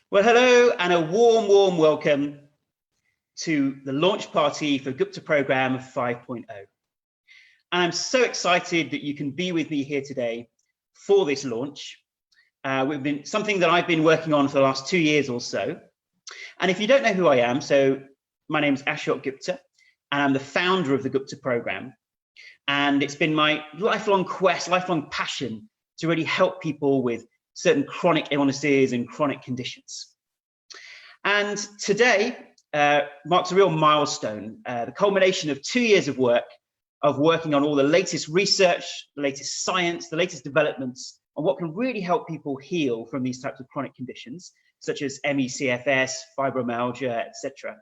Well, hello and a warm welcome to the launch party for Gupta Program 5.0. And I'm so excited that you can be with me here today for this launch. Something that I've been working on for the last 2 years or so. And if you don't know who I am, so my name's Ashok Gupta, and I'm the founder of the Gupta Program. And it's been my lifelong quest, lifelong passion to really help people with certain chronic illnesses and chronic conditions. And today marks a real milestone, the culmination of 2 years of work, of working on all the latest research, the latest science, the latest developments on what can really help people heal from these types of chronic conditions, such as MCAS, fibromyalgia, etc.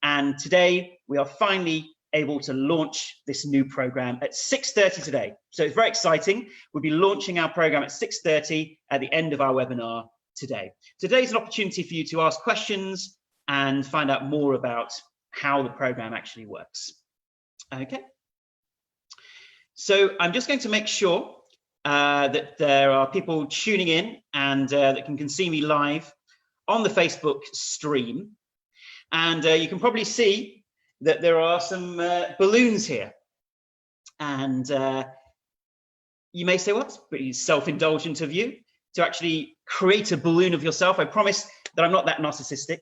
And today we are finally able to launch this new program at 6:30 today. So it's very exciting. We'll be launching our program at 6:30 at the end of our webinar today. Today's an opportunity for you to ask questions and find out more about how the program actually works. Okay. So I'm just going to make sure that there are people tuning in and that can see me live on the Facebook stream. And you can probably see that there are some balloons here. And you may say, well, it's pretty self-indulgent of you to actually create a balloon of yourself. I promise that I'm not that narcissistic.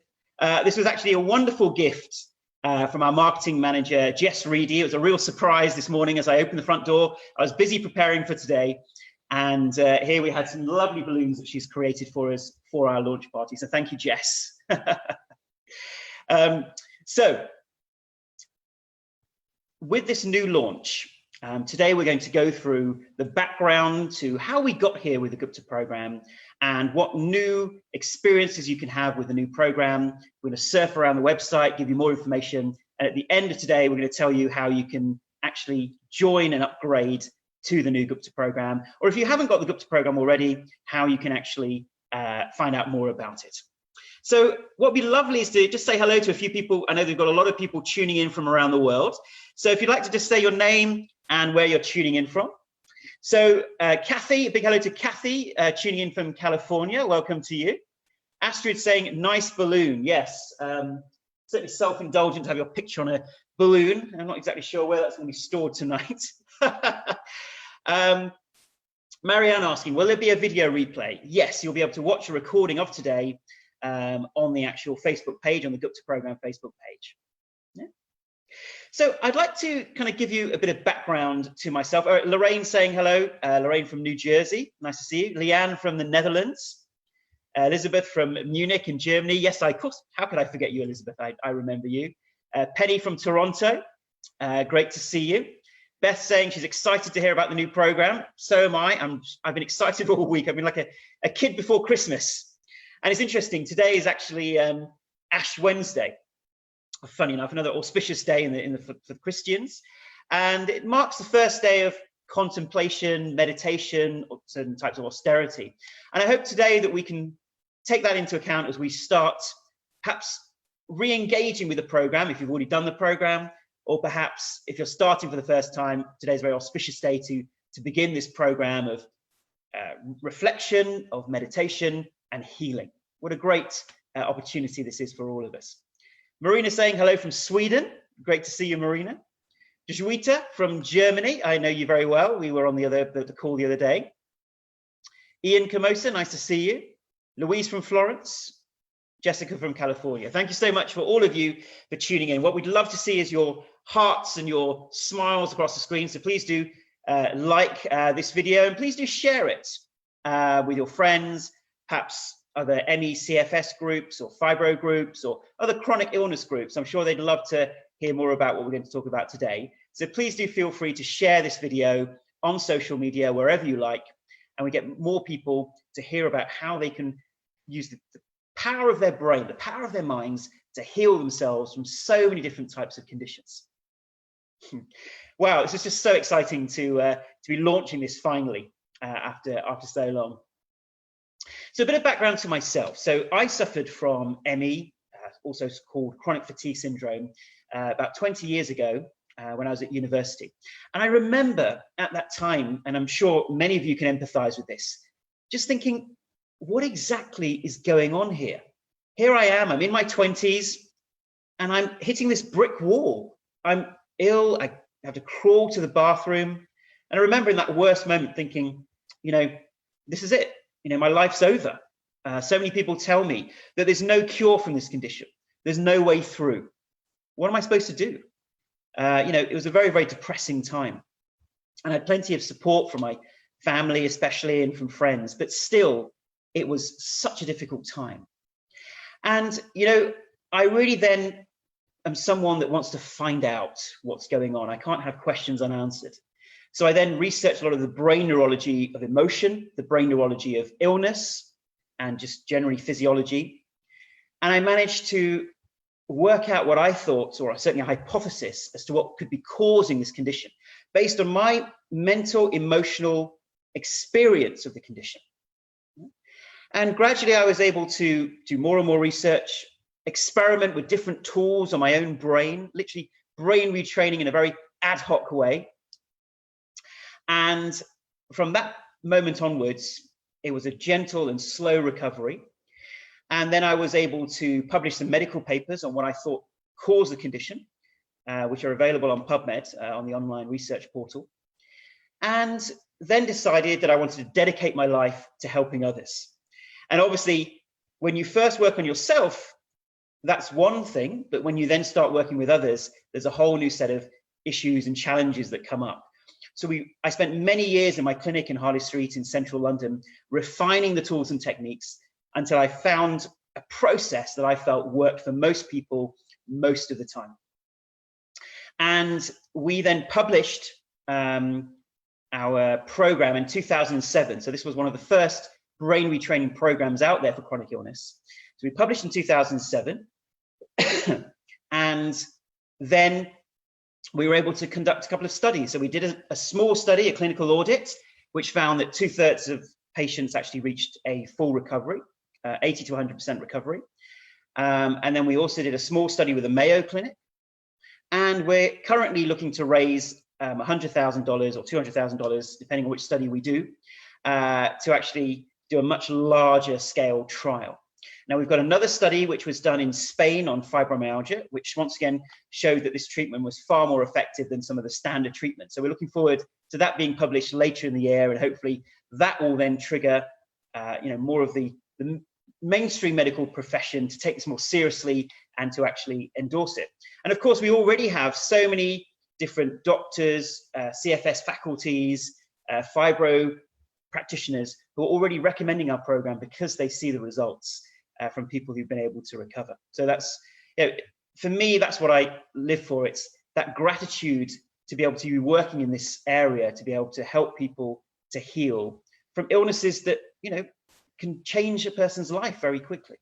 This was actually a wonderful gift from our marketing manager, Jess Reedy. It was a real surprise this morning as I opened the front door. I was busy preparing for today. And here we had some lovely balloons that she's created for us for our launch party. So thank you, Jess. With this new launch, today we're going to go through the background to how we got here with the Gupta program and what new experiences you can have with the new program. We're going to surf around the website, give you more information, and at the end of today, we're going to tell you how you can actually join and upgrade to the new Gupta program, or if you haven't got the Gupta program already, how you can actually find out more about it. So what would be lovely is to just say hello to a few people. I know they've got a lot of people tuning in from around the world. So if you'd like to just say your name and where you're tuning in from. So Kathy, a big hello to Kathy, tuning in from California. Welcome to you. Astrid saying, nice balloon. Yes, certainly self-indulgent to have your picture on a balloon. I'm not exactly sure where that's going to be stored tonight. Marianne asking, will there be a video replay? Yes, you'll be able to watch a recording of today on the actual Facebook page, on the Gupta Program Facebook page. Yeah. So I'd like to kind of give you a bit of background to myself. Lorraine saying hello, Lorraine from New Jersey, nice to see you. Leanne from the Netherlands, Elizabeth from Munich in Germany. Yes, of course, how could I forget you, Elizabeth? I remember you. Penny from Toronto, great to see you. Beth saying she's excited to hear about the new program. So am I. I've been excited all week. I've been like a kid before Christmas. And it's interesting, today is actually Ash Wednesday. Funny enough, another auspicious day for Christians. And it marks the first day of contemplation, meditation, or certain types of austerity. And I hope today that we can take that into account as we start perhaps re-engaging with the program, if you've already done the program, or perhaps if you're starting for the first time, today's a very auspicious day to begin this program of reflection, of meditation, and healing. What a great opportunity this is for all of us. Marina saying hello from Sweden. Great to see you, Marina. Jesuita from Germany. I know you very well. We were on the call the other day. Ian Camosa, nice to see you. Louise from Florence. Jessica from California. Thank you so much for all of you for tuning in. What we'd love to see is your hearts and your smiles across the screen. So please do like this video, and please do share it with your friends, perhaps other ME/CFS groups or fibro groups or other chronic illness groups. I'm sure they'd love to hear more about what we're going to talk about today. So please do feel free to share this video on social media, wherever you like, and we get more people to hear about how they can use the power of their brain, the power of their minds to heal themselves from so many different types of conditions. Wow, this is just so exciting to be launching this finally after so long. So a bit of background to myself. So I suffered from ME, also called chronic fatigue syndrome, about 20 years ago when I was at university. And I remember at that time, and I'm sure many of you can empathize with this, just thinking, what exactly is going on here? here I am, I'm in my 20s, and I'm hitting this brick wall. I'm ill, I have to crawl to the bathroom. And I remember in that worst moment thinking, you know, this is it. You know, my life's over. So many people tell me that there's no cure from this condition. There's no way through. What am I supposed to do? You know, it was a very, very depressing time. And I had plenty of support from my family, especially, and from friends, but still, it was such a difficult time. And, you know, I really then am someone that wants to find out what's going on. I can't have questions unanswered. So I then researched a lot of the brain neurology of emotion, the brain neurology of illness, and just generally physiology. And I managed to work out what I thought, or certainly a hypothesis, as to what could be causing this condition, based on my mental, emotional experience of the condition. And gradually I was able to do more and more research, experiment with different tools on my own brain, literally brain retraining in a very ad hoc way. And from that moment onwards, it was a gentle and slow recovery. And then I was able to publish some medical papers on what I thought caused the condition, which are available on PubMed, on the online research portal. And then decided that I wanted to dedicate my life to helping others. And obviously, when you first work on yourself, that's one thing. But when you then start working with others, there's a whole new set of issues and challenges that come up. So I spent many years in my clinic in Harley Street in central London, refining the tools and techniques until I found a process that I felt worked for most people most of the time. And we then published our program in 2007. So this was one of the first brain retraining programs out there for chronic illness. So we published in 2007. And then we were able to conduct a couple of studies. So we did a small study, a clinical audit, which found that 2/3 of patients actually reached a full recovery, 80 to 100% recovery. And then we also did a small study with the Mayo Clinic. And we're currently looking to raise $100,000 or $200,000, depending on which study we do, to actually do a much larger scale trial. Now, we've got another study which was done in Spain on fibromyalgia, which once again showed that this treatment was far more effective than some of the standard treatments. So we're looking forward to that being published later in the year, and hopefully that will then trigger more of the mainstream medical profession to take this more seriously and to actually endorse it. And of course, we already have so many different doctors, CFS faculties, fibro practitioners who are already recommending our program because they see the results from people who've been able to recover. So that's, for me, that's what I live for. It's that gratitude to be able to be working in this area, to be able to help people to heal from illnesses that, can change a person's life very quickly.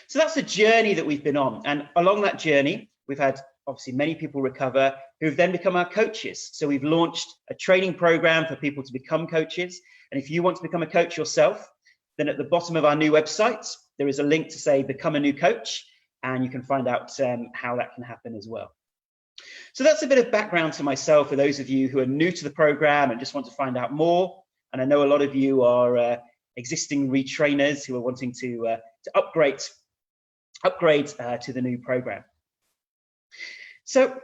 So that's the journey that we've been on. And along that journey, we've had obviously many people recover who've then become our coaches. So we've launched a training program for people to become coaches. And if you want to become a coach yourself, then at the bottom of our new website, there is a link to say, become a new coach. And you can find out how that can happen as well. So that's a bit of background to myself for those of you who are new to the program and just want to find out more. And I know a lot of you are existing retrainers who are wanting to upgrade to the new program. So,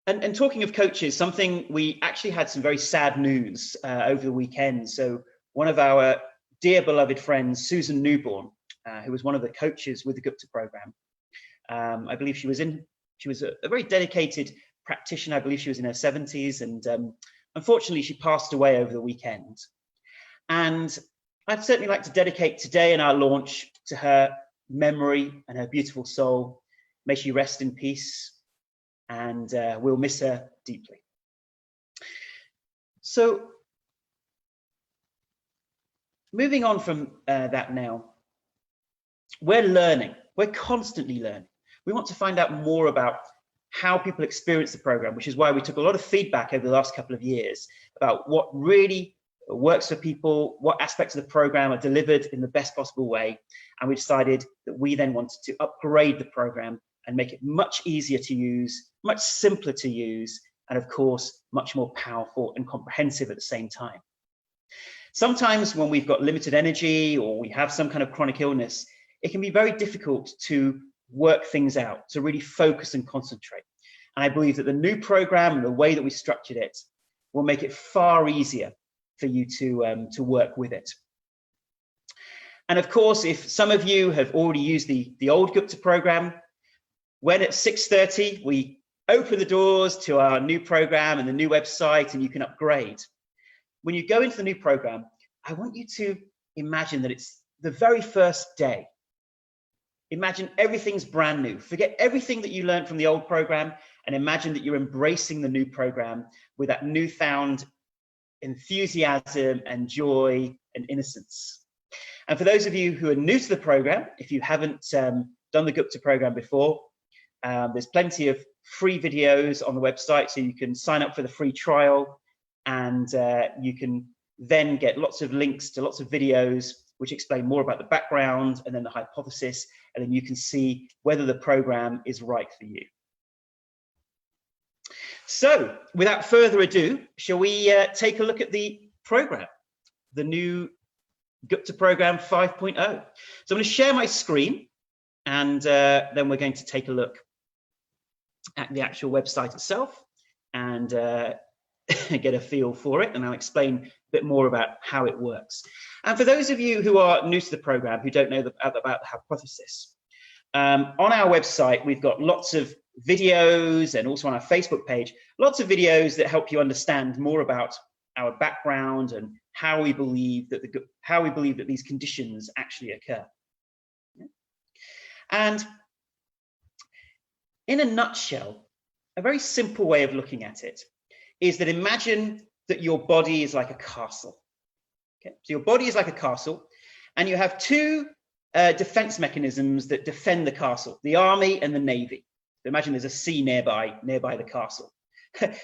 and talking of coaches, something we actually had some very sad news over the weekend. So one of our dear beloved friends, Susan Newborn, who was one of the coaches with the Gupta program, I believe she was a very dedicated practitioner. I believe she was in her 70s, and unfortunately she passed away over the weekend. And I'd certainly like to dedicate today in our launch to her memory and her beautiful soul. May she rest in peace, and we'll miss her deeply. So moving on from that now, we're learning. We're constantly learning. We want to find out more about how people experience the program, which is why we took a lot of feedback over the last couple of years about what really works for people, what aspects of the program are delivered in the best possible way. And we decided that we then wanted to upgrade the program and make it much easier to use, much simpler to use, and of course, much more powerful and comprehensive at the same time. Sometimes when we've got limited energy or we have some kind of chronic illness, it can be very difficult to work things out, to really focus and concentrate. And I believe that the new program and the way that we structured it will make it far easier for you to work with it. And of course, if some of you have already used the old Gupta program, when at 6:30 we open the doors to our new program and the new website and you can upgrade. When you go into the new program, I want you to imagine that it's the very first day. Imagine everything's brand new. Forget everything that you learned from the old program and imagine that you're embracing the new program with that newfound enthusiasm and joy and innocence. And for those of you who are new to the program, if you haven't done the Gupta program before, there's plenty of free videos on the website, so you can sign up for the free trial, and you can then get lots of links to lots of videos which explain more about the background and then the hypothesis, and then you can see whether the program is right for you. So without further ado, shall we take a look at the program, the new Gupta Program 5.0. So I'm going to share my screen, and then we're going to take a look at the actual website itself and get a feel for it, and I'll explain a bit more about how it works. And for those of you who are new to the program, who don't know about the hypothesis, on our website we've got lots of videos, and also on our Facebook page, lots of videos that help you understand more about our background and how we believe that these conditions actually occur. And in a nutshell, a very simple way of looking at it is that imagine that your body is like a castle. Okay? So your body is like a castle, and you have two defense mechanisms that defend the castle, the army and the navy. So imagine there's a sea nearby the castle.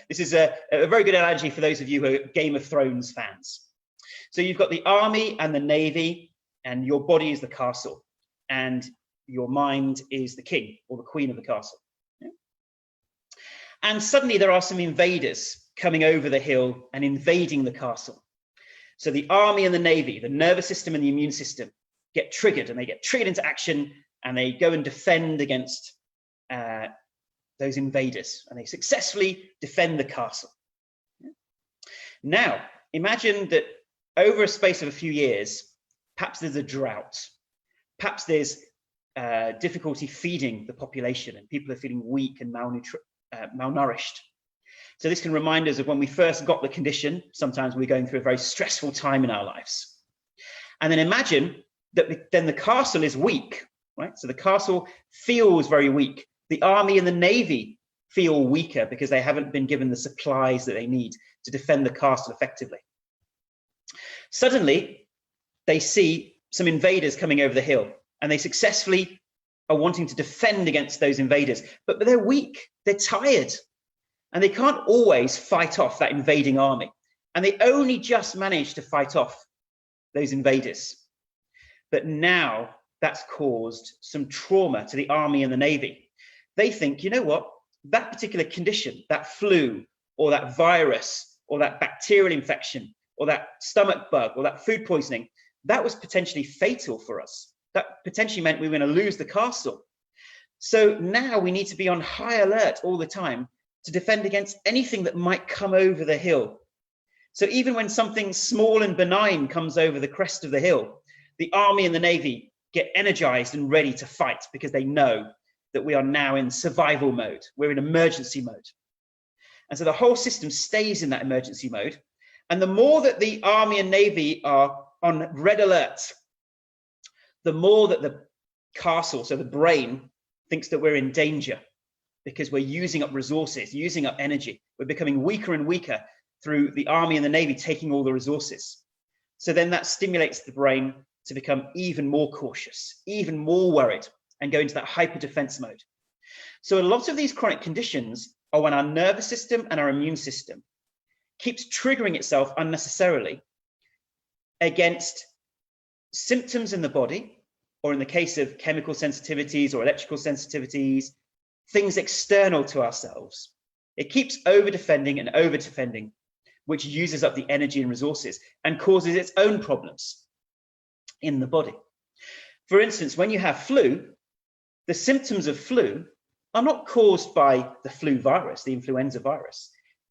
This is a very good analogy for those of you who are Game of Thrones fans. So you've got the army and the navy, and your body is the castle, and your mind is the king or the queen of the castle. Yeah? And suddenly there are some invaders coming over the hill and invading the castle. So the army and the navy, the nervous system and the immune system, get triggered, and they get triggered into action, and they go and defend against those invaders, and they successfully defend the castle. Yeah? Now, imagine that over a space of a few years, perhaps there's a drought, perhaps there's difficulty feeding the population, and people are feeling weak and malnourished. So this can remind us of when we first got the condition. Sometimes we're going through a very stressful time in our lives. And then imagine that then the castle is weak, right? So the castle feels very weak. The army and the navy feel weaker because they haven't been given the supplies that they need to defend the castle effectively. Suddenly, they see some invaders coming over the hill, and they successfully are wanting to defend against those invaders, but they're weak, they're tired, and they can't always fight off that invading army. And they only just manage to fight off those invaders. But now that's caused some trauma to the army and the navy. They think, you know what, that particular condition, that flu or that virus or that bacterial infection or that stomach bug or that food poisoning, that was potentially fatal for us. That potentially meant we were going to lose the castle. So now we need to be on high alert all the time to defend against anything that might come over the hill. So even when something small and benign comes over the crest of the hill, the army and the navy get energized and ready to fight because they know that we are now in survival mode. We're in emergency mode. And so the whole system stays in that emergency mode. And the more that the army and navy are on red alert, the more that the castle, so the brain, thinks that we're in danger because we're using up resources, using up energy. We're becoming weaker and weaker through the army and the navy taking all the resources. So then that stimulates the brain to become even more cautious, even more worried, and go into that hyper defense mode. So a lot of these chronic conditions are when our nervous system and our immune system keeps triggering itself unnecessarily against symptoms in the body, or in the case of chemical sensitivities or electrical sensitivities, things external to ourselves. It keeps over defending and over defending which uses up the energy and resources and causes its own problems in the body. For instance, when you have flu, the symptoms of flu are not caused by the flu virus, the influenza virus.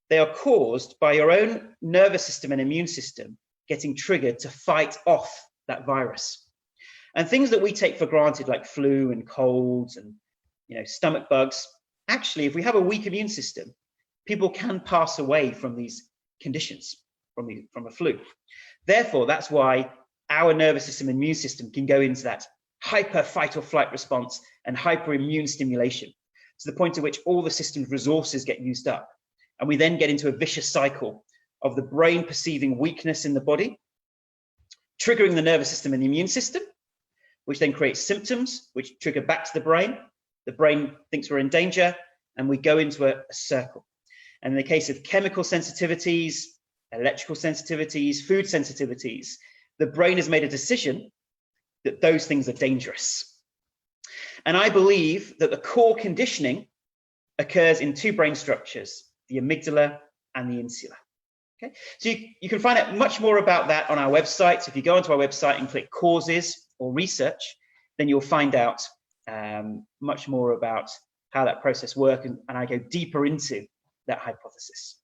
They are caused by your own nervous system and immune system getting triggered to fight off that virus. And things that we take for granted, like flu and colds and stomach bugs, actually, if we have a weak immune system, people can pass away from these conditions, from a flu. Therefore, that's why our nervous system and immune system can go into that hyper fight or flight response and hyper immune stimulation, to the point at which all the system's resources get used up. And we then get into a vicious cycle of the brain perceiving weakness in the body, triggering the nervous system and the immune system, which then creates symptoms, which trigger back to the brain. The brain thinks we're in danger, and we go into a circle. And in the case of chemical sensitivities, electrical sensitivities, food sensitivities, the brain has made a decision that those things are dangerous. And I believe that the core conditioning occurs in two brain structures, the amygdala and the insula. Okay, so you can find out much more about that on our website. So if you go onto our website and click causes or research, then you'll find out much more about how that process works, and I go deeper into that hypothesis.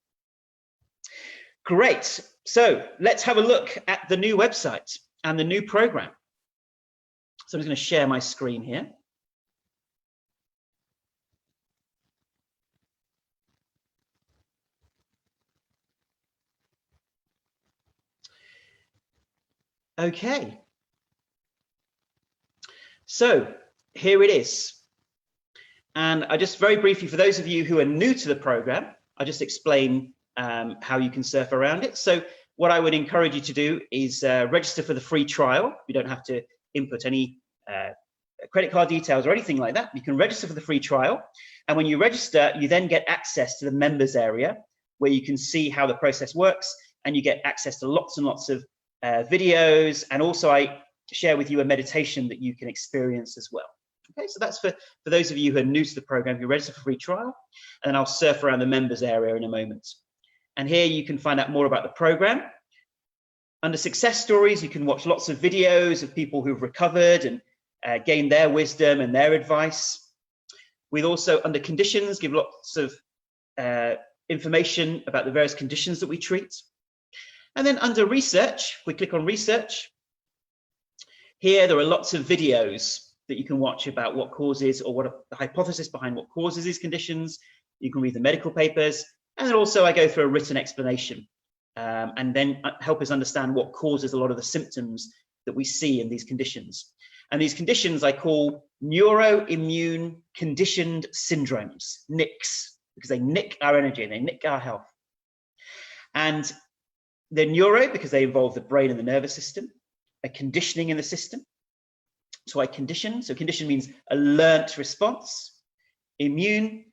Great. So let's have a look at the new website and the new program. So I'm just going to share my screen here. Okay. So here it is. And I just very briefly, for those of you who are new to the program, I'll just explain how you can surf around it. So what I would encourage you to do is register for the free trial. You don't have to input any credit card details or anything like that. You can register for the free trial. And when you register, you then get access to the members area where you can see how the process works, and you get access to lots and lots of videos. And also I share with you a meditation that you can experience as well. Okay, so that's for those of you who are new to the program, who register for free trial, and then I'll surf around the members area in a moment. And here you can find out more about the program. Under success stories, you can watch lots of videos of people who've recovered and gained their wisdom and their advice. We also, under conditions, give lots of information about the various conditions that we treat. And then under research, we click on research. Here, there are lots of videos that you can watch about what causes, or what the hypothesis behind what causes these conditions. You can read the medical papers, and then also I go through a written explanation and then help us understand what causes a lot of the symptoms that we see in these conditions. And these conditions I call neuroimmune conditioned syndromes, NICS, because they nick our energy and they nick our health. And they're neuro because they involve the brain and the nervous system, a conditioning in the system. So I condition, so condition means a learnt response. Immune,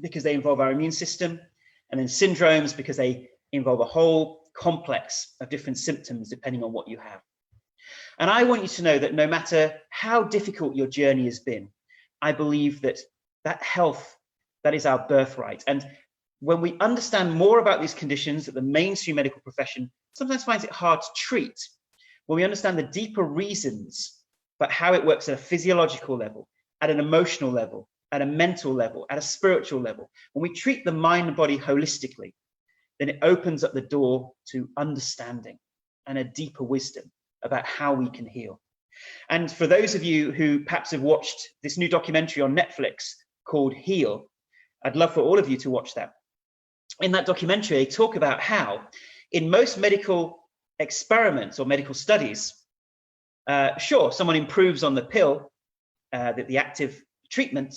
because they involve our immune system. And then syndromes, because they involve a whole complex of different symptoms depending on what you have. And I want you to know that no matter how difficult your journey has been, I believe that that health, that is our birthright. And when we understand more about these conditions that the mainstream medical profession sometimes finds it hard to treat, when we understand the deeper reasons but how it works at a physiological level, at an emotional level, at a mental level, at a spiritual level, when we treat the mind and body holistically, then it opens up the door to understanding and a deeper wisdom about how we can heal. And for those of you who perhaps have watched this new documentary on Netflix called Heal, I'd love for all of you to watch that. In that documentary, they talk about how in most medical experiments or medical studies, sure, someone improves on the pill, the active treatment,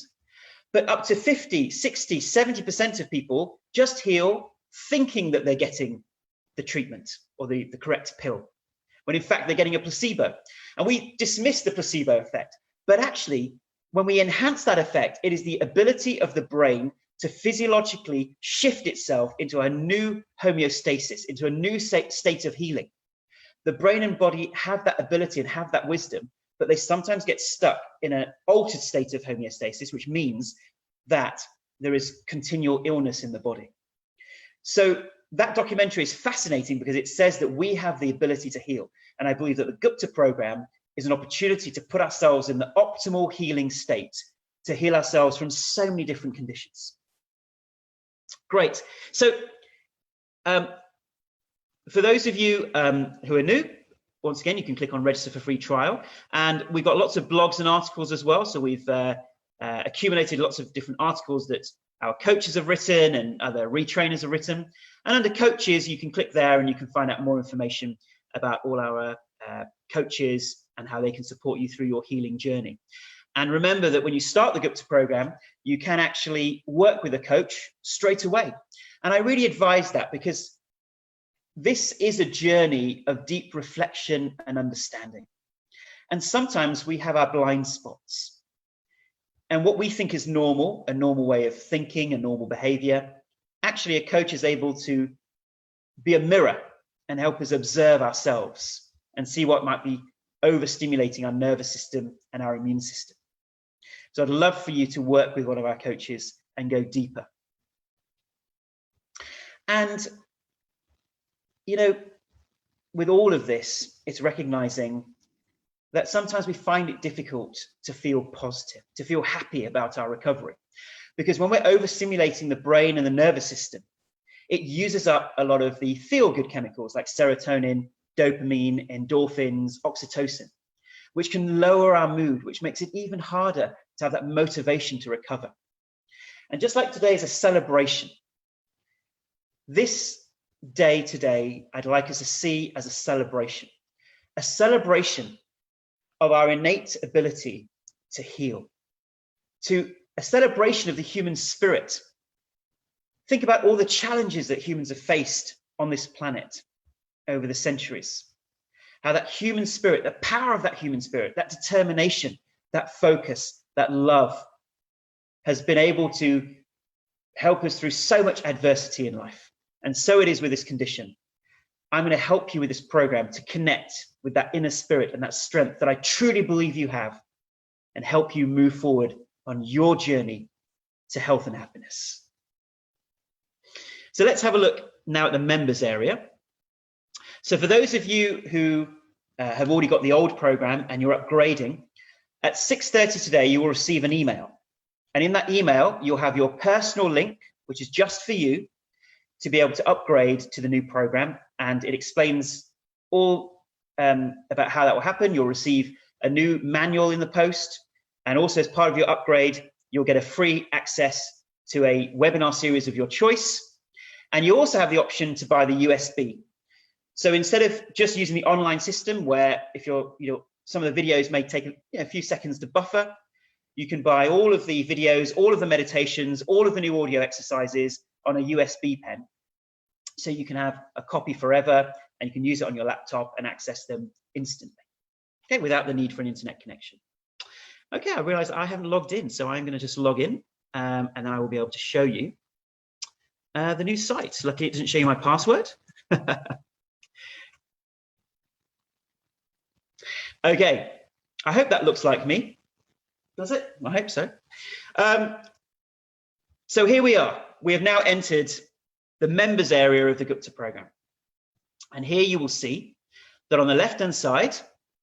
but up to 50, 60, 70% of people just heal thinking that they're getting the treatment or the correct pill, when in fact they're getting a placebo. And we dismiss the placebo effect. But actually, when we enhance that effect, it is the ability of the brain to physiologically shift itself into a new homeostasis, into a new state of healing. The brain and body have that ability and have that wisdom, but they sometimes get stuck in an altered state of homeostasis, which means that there is continual illness in the body. So that documentary is fascinating because it says that we have the ability to heal. And I believe that the Gupta program is an opportunity to put ourselves in the optimal healing state, to heal ourselves from so many different conditions. Great. So for those of you who are new, once again, you can click on register for free trial. And we've got lots of blogs and articles as well. So we've accumulated lots of different articles that our coaches have written and other retrainers have written. And under coaches, you can click there and you can find out more information about all our coaches and how they can support you through your healing journey. And remember that when you start the Gupta program, you can actually work with a coach straight away. And I really advise that because this is a journey of deep reflection and understanding. And sometimes we have our blind spots. And what we think is normal, a normal way of thinking, a normal behavior, actually a coach is able to be a mirror and help us observe ourselves and see what might be overstimulating our nervous system and our immune system. So I'd love for you to work with one of our coaches and go deeper. And, you know, with all of this, it's recognizing that sometimes we find it difficult to feel positive, to feel happy about our recovery. Because when we're overstimulating the brain and the nervous system, it uses up a lot of the feel-good chemicals like serotonin, dopamine, endorphins, oxytocin, which can lower our mood, which makes it even harder to have that motivation to recover. And just like today is a celebration, this day today, I'd like us to see as a celebration of our innate ability to heal, to a celebration of the human spirit. Think about all the challenges that humans have faced on this planet over the centuries. How that human spirit, the power of that human spirit, that determination, that focus, that love has been able to help us through so much adversity in life. And so it is with this condition. I'm going to help you with this program to connect with that inner spirit and that strength that I truly believe you have and help you move forward on your journey to health and happiness. So let's have a look now at the members area. So for those of you who have already got the old program and you're upgrading, at 6:30 today, you will receive an email. And in that email, you'll have your personal link, which is just for you to be able to upgrade to the new program. And it explains all about how that will happen. You'll receive a new manual in the post. And also as part of your upgrade, you'll get a free access to a webinar series of your choice. And you also have the option to buy the USB. So instead of just using the online system where if you're, some of the videos may take a few seconds to buffer, you can buy all of the videos, all of the meditations, all of the new audio exercises on a USB pen. So you can have a copy forever and you can use it on your laptop and access them instantly, okay, without the need for an internet connection. Okay, I realize I haven't logged in, so I'm going to just log in and then I will be able to show you the new site. Luckily, it doesn't show you my password. Okay, I hope that looks like me. Does it? I hope so. So here we are. We have now entered the members area of the Gupta program. And here you will see that on the left-hand side,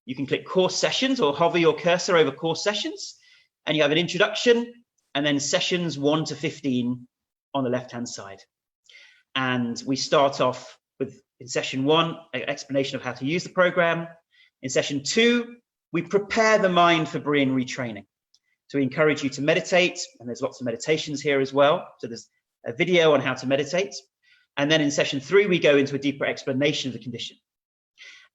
you can click course sessions or hover your cursor over course sessions, and you have an introduction and then sessions 1 to 15 on the left-hand side. And we start off with, in session 1, an explanation of how to use the program. In session 2, we prepare the mind for brain retraining. So we encourage you to meditate, and there's lots of meditations here as well. So there's a video on how to meditate. And then in session 3, we go into a deeper explanation of the condition.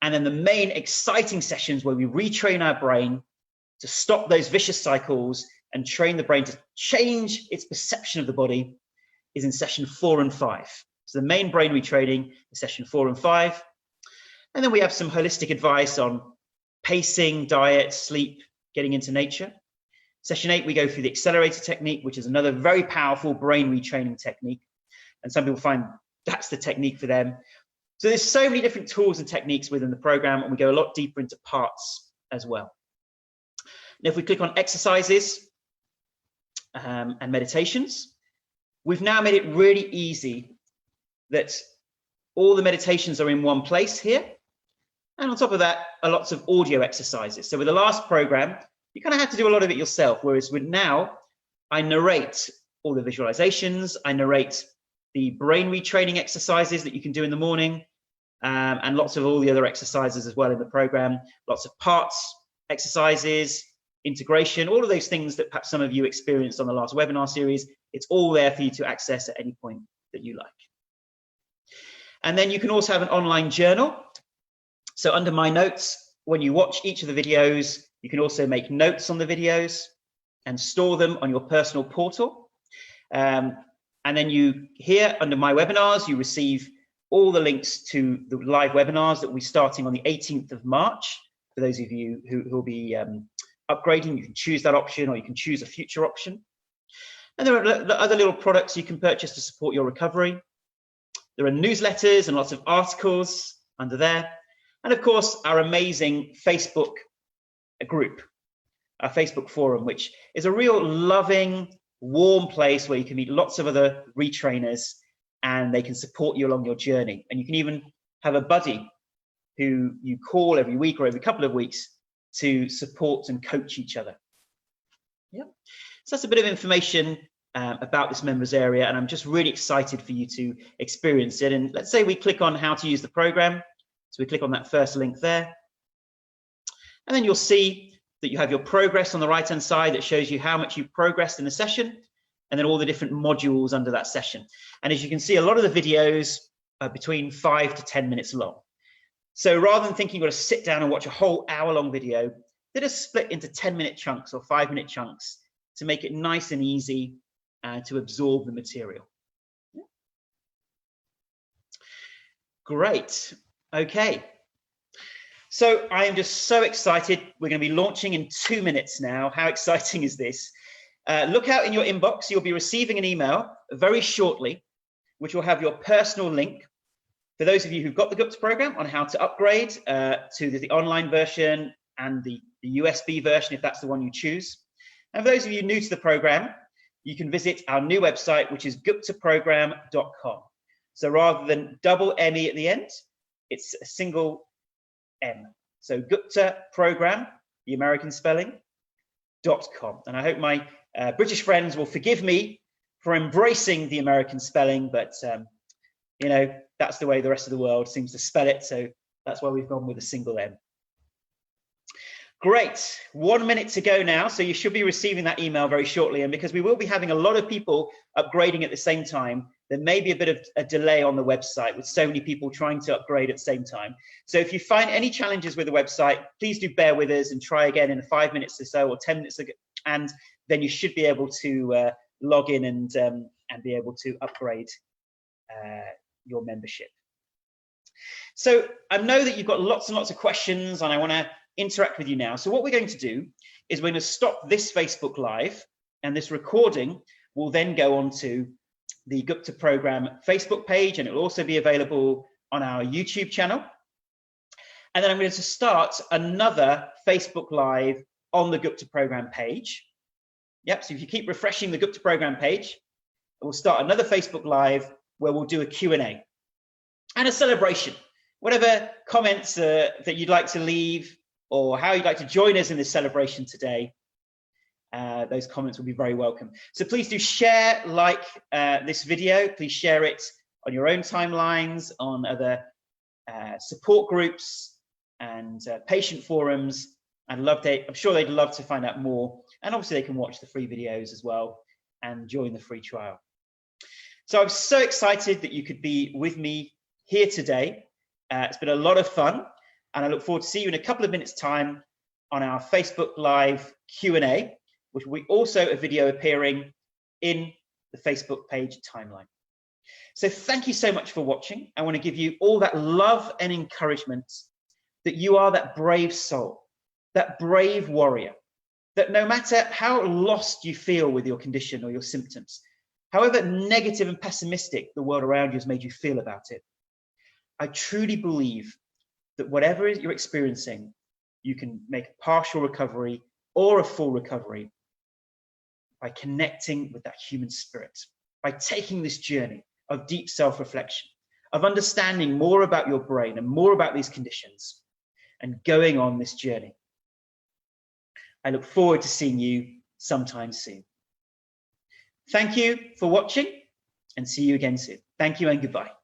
And then the main exciting sessions where we retrain our brain to stop those vicious cycles and train the brain to change its perception of the body is in session 4 and 5. So the main brain retraining is session 4 and 5. And then we have some holistic advice on pacing, diet, sleep, getting into nature. Session 8, we go through the accelerator technique, which is another very powerful brain retraining technique. And some people find that's the technique for them. So there's so many different tools and techniques within the program, and we go a lot deeper into parts as well. And if we click on exercises and meditations, we've now made it really easy that All the meditations are in one place here. And on top of that are lots of audio exercises. So with the last program, you kind of had to do a lot of it yourself, whereas with now, I narrate all the visualizations, I narrate the brain retraining exercises that you can do in the morning, and lots of all the other exercises as well in the program, lots of parts, exercises, integration, all of those things that perhaps some of you experienced on the last webinar series. It's all there for you to access at any point that you like. And then you can also have an online journal. So under my notes, when you watch each of the videos, you can also make notes on the videos and store them on your personal portal. And then you here under my webinars, you receive all the links to the live webinars that will be starting on the 18th of March. For those of you who will be upgrading, you can choose that option or you can choose a future option. And there are other little products you can purchase to support your recovery. There are newsletters and lots of articles under there. And of course, our amazing Facebook group, our Facebook forum, which is a real loving, warm place where you can meet lots of other retrainers and they can support you along your journey. And you can even have a buddy who you call every week or every couple of weeks to support and coach each other. Yeah. So that's a bit of information about this members area, and I'm just really excited for you to experience it. And let's say we click on how to use the program. So we click on that first link there, and then you'll see that you have your progress on the right-hand side that shows you how much you've progressed in the session, and then all the different modules under that session. And as you can see, a lot of the videos are between 5 to 10 minutes long. So rather than thinking you've got to sit down and watch a whole hour-long video, they're just split into 10-minute chunks or 5-minute chunks to make it nice and easy to absorb the material. Yeah. Great. Okay, so I am just so excited. We're going to be launching in 2 minutes now. How exciting is this? Look out in your inbox. You'll be receiving an email very shortly, which will have your personal link for those of you who've got the Gupta program on how to upgrade to the online version and the USB version, if that's the one you choose. And for those of you new to the program, you can visit our new website, which is guptaprogram.com. So rather than double ME at the end, it's a single M. So Gupta Program, the American spelling, .com. And I hope my British friends will forgive me for embracing the American spelling, but you know, that's the way the rest of the world seems to spell it. So that's why we've gone with a single M. Great, 1 minute to go now. So you should be receiving that email very shortly. And because we will be having a lot of people upgrading at the same time, there may be a bit of a delay on the website with so many people trying to upgrade at the same time. So if you find any challenges with the website, please do bear with us and try again in 5 minutes or so, or 10 minutes ago, and then you should be able to log in and be able to upgrade your membership. So I know that you've got lots and lots of questions, and I want to interact with you now. So what we're going to do is we're going to stop this Facebook Live, and this recording will then go on to the Gupta Program Facebook page, and it will also be available on our YouTube channel. And then I'm going to start another Facebook Live on the Gupta Program page. Yep, so if you keep refreshing the Gupta Program page, we'll start another Facebook Live where we'll do a Q&A and a celebration. Whatever comments that you'd like to leave, or how you'd like to join us in this celebration today, those comments will be very welcome. So please do share, like this video. Please share it on your own timelines, on other support groups and patient forums. I'm sure they'd love to find out more. And obviously they can watch the free videos as well and join the free trial. So I'm so excited that you could be with me here today. It's been a lot of fun, and I look forward to see you in a couple of minutes' time on our Facebook Live Q&A, which will be also a video appearing in the Facebook page timeline. So thank you so much for watching. I want to give you all that love and encouragement that you are that brave soul, that brave warrior, that no matter how lost you feel with your condition or your symptoms, however negative and pessimistic the world around you has made you feel about it, I truly believe that whatever you're experiencing, you can make a partial recovery or a full recovery by connecting with that human spirit, by taking this journey of deep self-reflection, of understanding more about your brain and more about these conditions and going on this journey. I look forward to seeing you sometime soon. Thank you for watching and see you again soon. Thank you and goodbye.